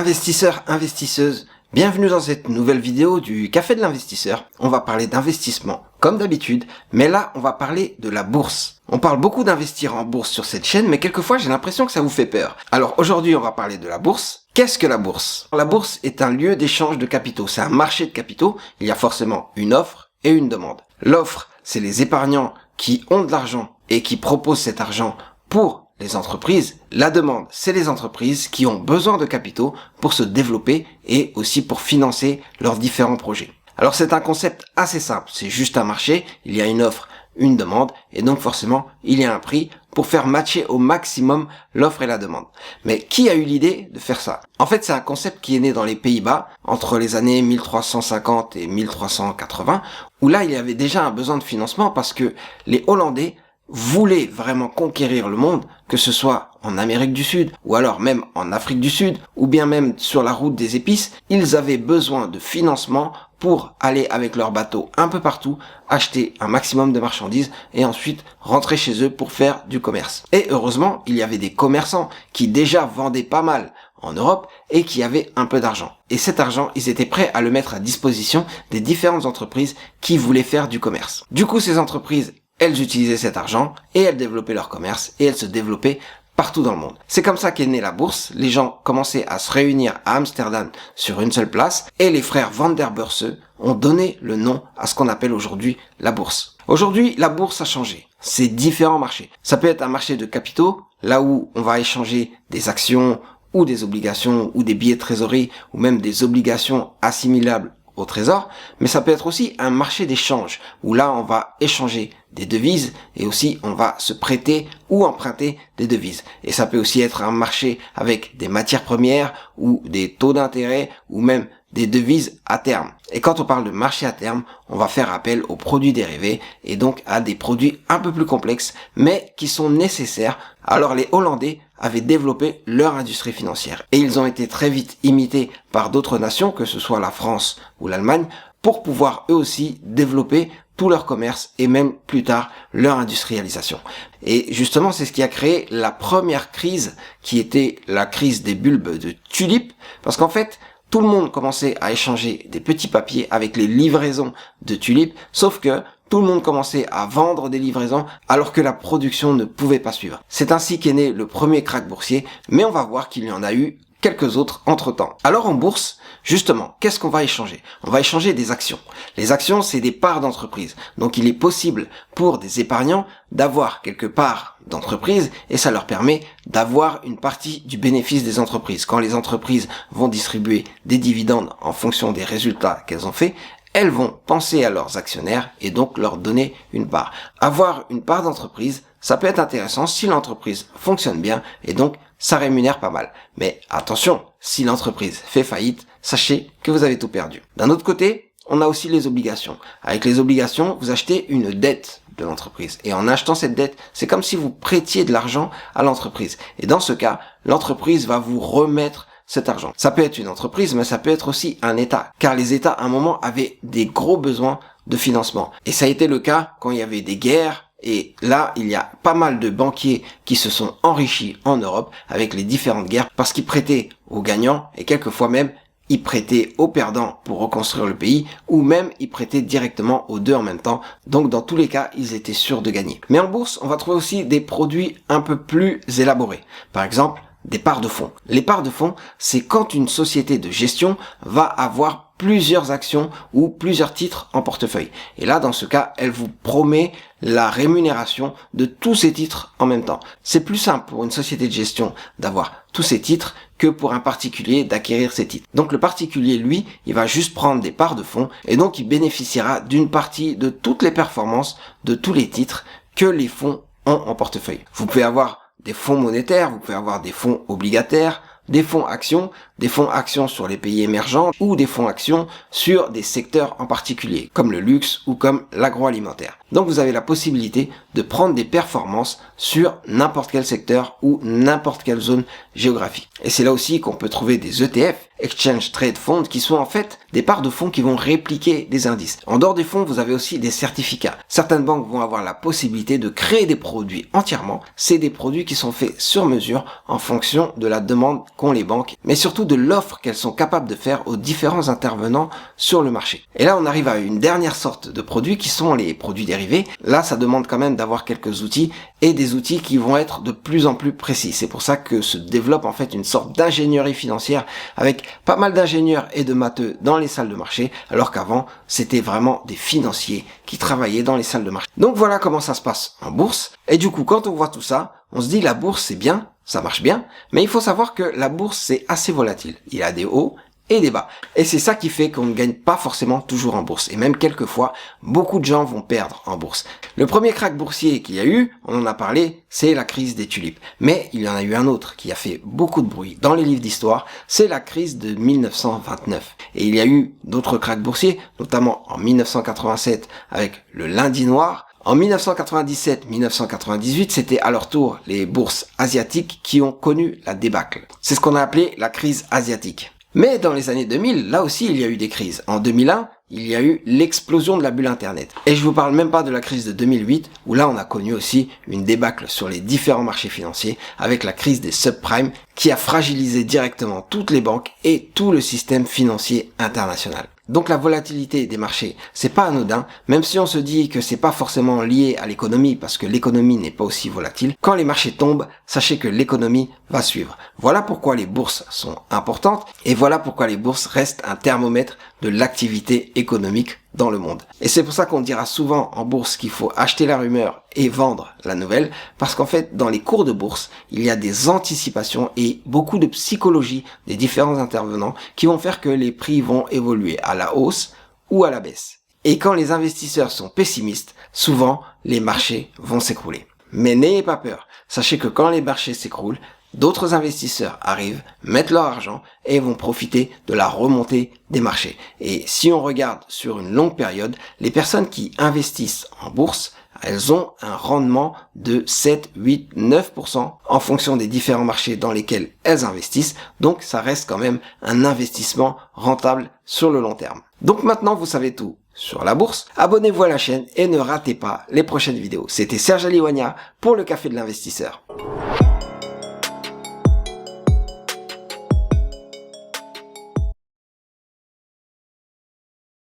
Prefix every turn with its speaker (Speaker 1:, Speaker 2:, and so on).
Speaker 1: Investisseurs, investisseuses, bienvenue dans cette nouvelle vidéo du Café de l'investisseur. On va parler d'investissement, comme d'habitude, mais là, on va parler de la bourse. On parle beaucoup d'investir en bourse sur cette chaîne, mais quelquefois, j'ai l'impression que ça vous fait peur. Alors aujourd'hui, on va parler de la bourse. Qu'est-ce que la bourse? La bourse est un lieu d'échange de capitaux. C'est un marché de capitaux. Il y a forcément une offre et une demande. L'offre, c'est les épargnants qui ont de l'argent et qui proposent cet argent pour les entreprises. La demande, c'est les entreprises qui ont besoin de capitaux pour se développer et aussi pour financer leurs différents projets. Alors c'est un concept assez simple, c'est juste un marché, il y a une offre, une demande, et donc forcément il y a un prix pour faire matcher au maximum l'offre et la demande. Mais qui a eu l'idée de faire ça? En fait, c'est un concept qui est né dans les Pays-Bas entre les années 1350 et 1380, où là il y avait déjà un besoin de financement parce que les Hollandais voulaient vraiment conquérir le monde, que ce soit en Amérique du Sud, ou alors même en Afrique du Sud, ou bien même sur la route des épices, ils avaient besoin de financement pour aller avec leur bateau un peu partout, acheter un maximum de marchandises et ensuite rentrer chez eux pour faire du commerce. Et heureusement, il y avait des commerçants qui déjà vendaient pas mal en Europe et qui avaient un peu d'argent. Et cet argent, ils étaient prêts à le mettre à disposition des différentes entreprises qui voulaient faire du commerce. Du coup, ces entreprises, elles utilisaient cet argent et elles développaient leur commerce et elles se développaient partout dans le monde. C'est comme ça qu'est née la bourse. Les gens commençaient à se réunir à Amsterdam sur une seule place et les frères Van der Beurse ont donné le nom à ce qu'on appelle aujourd'hui la bourse. Aujourd'hui, la bourse a changé. C'est différents marchés. Ça peut être un marché de capitaux, là où on va échanger des actions ou des obligations ou des billets de trésorerie ou même des obligations assimilables au trésor, mais ça peut être aussi un marché d'échange où là on va échanger des devises et aussi on va se prêter ou emprunter des devises. Et ça peut aussi être un marché avec des matières premières ou des taux d'intérêt ou même des devises à terme. Et quand on parle de marché à terme, on va faire appel aux produits dérivés et donc à des produits un peu plus complexes mais qui sont nécessaires. Alors les Hollandais avaient développé leur industrie financière et ils ont été très vite imités par d'autres nations, que ce soit la France ou l'Allemagne, pour pouvoir eux aussi développer tout leur commerce et même plus tard leur industrialisation. Et justement, c'est ce qui a créé la première crise qui était la crise des bulbes de tulipes, parce qu'en fait, tout le monde commençait à échanger des petits papiers avec les livraisons de tulipes, sauf que tout le monde commençait à vendre des livraisons alors que la production ne pouvait pas suivre. C'est ainsi qu'est né le premier krach boursier, mais on va voir qu'il y en a eu quelques autres entre-temps. Alors en bourse, justement, qu'est-ce qu'on va échanger? On va échanger des actions. Les actions, c'est des parts d'entreprise. Donc il est possible pour des épargnants d'avoir quelques parts d'entreprise et ça leur permet d'avoir une partie du bénéfice des entreprises. Quand les entreprises vont distribuer des dividendes en fonction des résultats qu'elles ont fait, elles vont penser à leurs actionnaires et donc leur donner une part. Avoir une part d'entreprise, ça peut être intéressant si l'entreprise fonctionne bien et donc ça rémunère pas mal. Mais attention, si l'entreprise fait faillite, sachez que vous avez tout perdu. D'un autre côté, on a aussi les obligations. Avec les obligations, vous achetez une dette de l'entreprise. Et en achetant cette dette, c'est comme si vous prêtiez de l'argent à l'entreprise. Et dans ce cas, l'entreprise va vous remettre cet argent. Ça peut être une entreprise, mais ça peut être aussi un État. Car les États, à un moment, avaient des gros besoins de financement. Et ça a été le cas quand il y avait des guerres. Et là, il y a pas mal de banquiers qui se sont enrichis en Europe avec les différentes guerres parce qu'ils prêtaient aux gagnants et quelquefois même ils prêtaient aux perdants pour reconstruire le pays ou même ils prêtaient directement aux deux en même temps. Donc dans tous les cas, ils étaient sûrs de gagner. Mais en bourse, on va trouver aussi des produits un peu plus élaborés. Par exemple, des parts de fonds. Les parts de fonds, c'est quand une société de gestion va avoir plusieurs actions ou plusieurs titres en portefeuille. Et là, dans ce cas, elle vous promet la rémunération de tous ces titres en même temps. C'est plus simple pour une société de gestion d'avoir tous ces titres que pour un particulier d'acquérir ces titres. Donc le particulier, lui, il va juste prendre des parts de fonds et donc il bénéficiera d'une partie de toutes les performances de tous les titres que les fonds ont en portefeuille. Vous pouvez avoir des fonds monétaires, vous pouvez avoir des fonds obligataires, des fonds actions sur les pays émergents ou des fonds actions sur des secteurs en particulier, comme le luxe ou comme l'agroalimentaire. Donc vous avez la possibilité de prendre des performances sur n'importe quel secteur ou n'importe quelle zone géographique. Et c'est là aussi qu'on peut trouver des ETF, Exchange Trade Funds, qui sont en fait des parts de fonds qui vont répliquer des indices. En dehors des fonds, vous avez aussi des certificats. Certaines banques vont avoir la possibilité de créer des produits entièrement. C'est des produits qui sont faits sur mesure en fonction de la demande qu'ont les banques, mais surtout de l'offre qu'elles sont capables de faire aux différents intervenants sur le marché. Et là, on arrive à une dernière sorte de produits qui sont les produits dérivés. Là, ça demande quand même d'avoir quelques outils et des outils qui vont être de plus en plus précis. C'est pour ça que se développe en fait une sorte d'ingénierie financière avec pas mal d'ingénieurs et de matheux dans les salles de marché, alors qu'avant, c'était vraiment des financiers qui travaillaient dans les salles de marché. Donc voilà comment ça se passe en bourse. Et du coup, quand on voit tout ça, on se dit la bourse c'est bien, ça marche bien, mais il faut savoir que la bourse c'est assez volatile. Il y a des hauts et des bas. Et c'est ça qui fait qu'on ne gagne pas forcément toujours en bourse. Et même quelquefois, beaucoup de gens vont perdre en bourse. Le premier crack boursier qu'il y a eu, on en a parlé, c'est la crise des tulipes. Mais il y en a eu un autre qui a fait beaucoup de bruit dans les livres d'histoire, c'est la crise de 1929. Et il y a eu d'autres cracks boursiers, notamment en 1987 avec le lundi noir. En 1997-1998, c'était à leur tour les bourses asiatiques qui ont connu la débâcle. C'est ce qu'on a appelé la crise asiatique. Mais dans les années 2000, là aussi il y a eu des crises. En 2001, il y a eu l'explosion de la bulle Internet. Et je vous parle même pas de la crise de 2008, où là on a connu aussi une débâcle sur les différents marchés financiers, avec la crise des subprimes, qui a fragilisé directement toutes les banques et tout le système financier international. Donc la volatilité des marchés, c'est pas anodin, même si on se dit que c'est pas forcément lié à l'économie, parce que l'économie n'est pas aussi volatile. Quand les marchés tombent, sachez que l'économie va suivre. Voilà pourquoi les bourses sont importantes, et voilà pourquoi les bourses restent un thermomètre de l'activité économique dans le monde. Et c'est pour ça qu'on dira souvent en bourse qu'il faut acheter la rumeur et vendre la nouvelle, parce qu'en fait, dans les cours de bourse, il y a des anticipations et beaucoup de psychologie des différents intervenants qui vont faire que les prix vont évoluer à la hausse ou à la baisse. Et quand les investisseurs sont pessimistes, souvent, les marchés vont s'écrouler. Mais n'ayez pas peur. Sachez que quand les marchés s'écroulent, d'autres investisseurs arrivent, mettent leur argent et vont profiter de la remontée des marchés. Et si on regarde sur une longue période, les personnes qui investissent en bourse, elles ont un rendement de 7, 8, 9% en fonction des différents marchés dans lesquels elles investissent. Donc ça reste quand même un investissement rentable sur le long terme. Donc maintenant vous savez tout sur la bourse. Abonnez-vous à la chaîne et ne ratez pas les prochaines vidéos. C'était Serge Aliwanya pour le Café de l'Investisseur.